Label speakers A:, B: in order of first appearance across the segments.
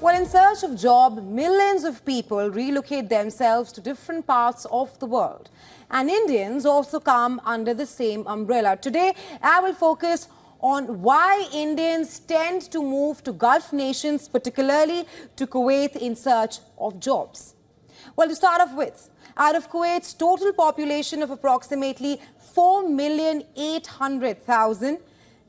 A: Well, in search of job, millions of people relocate themselves to different parts of the world. And Indians also come under the same umbrella. Today, I will focus on why Indians tend to move to Gulf nations, particularly to Kuwait, in search of jobs. Well, to start off with, out of Kuwait's total population of approximately 4,800,000,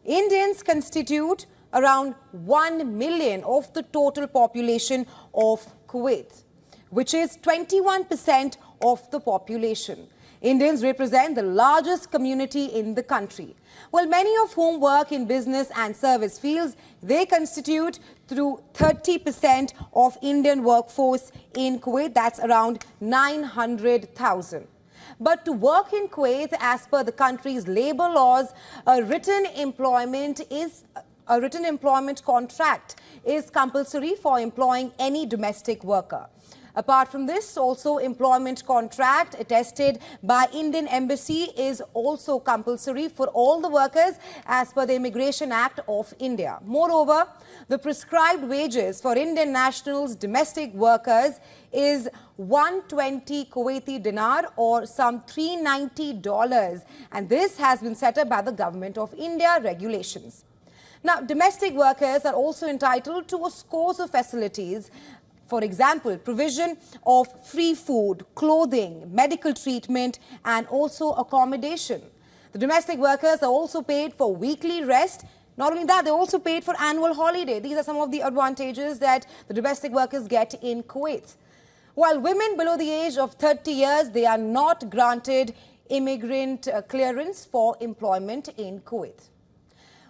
A: Indians constitute around 1 million of the total population of Kuwait, which is 21% of the population. Indians represent the largest community in the country. Well, many of whom work in business and service fields, they constitute through 30% of Indian workforce in Kuwait. That's around 900,000. But to work in Kuwait, as per the country's labor laws, a written employment contract is compulsory for employing any domestic worker. Apart from this, also employment contract attested by Indian Embassy is also compulsory for all the workers as per the Immigration Act of India. Moreover, the prescribed wages for Indian nationals, domestic workers, is 120 Kuwaiti dinar or some $390, and this has been set up by the Government of India regulations. Now, domestic workers are also entitled to a score of facilities. For example, provision of free food, clothing, medical treatment, and also accommodation. The domestic workers are also paid for weekly rest. Not only that, they're also paid for annual holiday. These are some of the advantages that the domestic workers get in Kuwait. While women below the age of 30 years, they are not granted immigrant clearance for employment in Kuwait.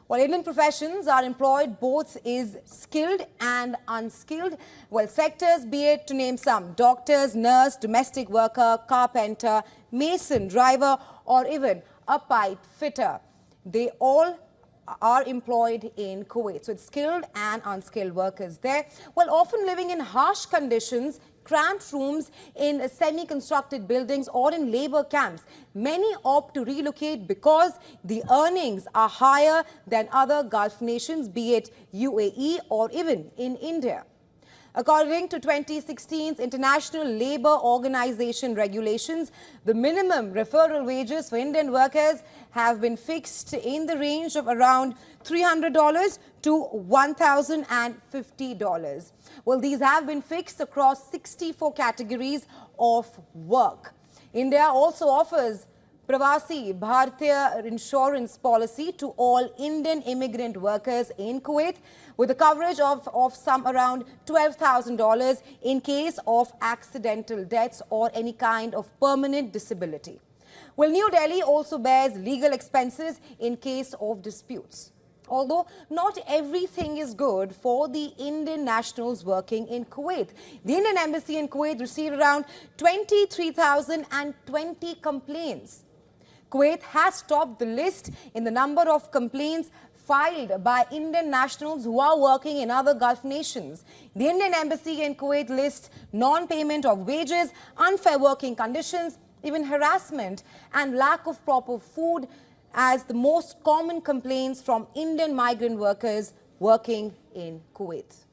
A: While Indian professions are employed both is skilled and unskilled. Well, sectors, be it to name some: doctors, nurse, domestic worker, carpenter, mason, driver, or even a pipe fitter. They all are employed in Kuwait. So it's skilled and unskilled workers there. Well, often living in harsh conditions, cramped rooms in semi-constructed buildings or in labor camps. Many opt to relocate because the earnings are higher than other Gulf nations, be it UAE or even in India. According to 2016's International Labour Organization regulations, the minimum referral wages for Indian workers have been fixed in the range of around $300 to $1,050. Well, these have been fixed across 64 categories of work. India also offers Pravasi Bharatiya insurance policy to all Indian immigrant workers in Kuwait, with a coverage of some around $12,000 in case of accidental deaths or any kind of permanent disability. Well, New Delhi also bears legal expenses in case of disputes. Although not everything is good for the Indian nationals working in Kuwait. The Indian Embassy in Kuwait received around 23,020 complaints. Kuwait has topped the list in the number of complaints filed by Indian nationals who are working in other Gulf nations. The Indian Embassy in Kuwait lists non-payment of wages, unfair working conditions, even harassment and lack of proper food as the most common complaints from Indian migrant workers working in Kuwait.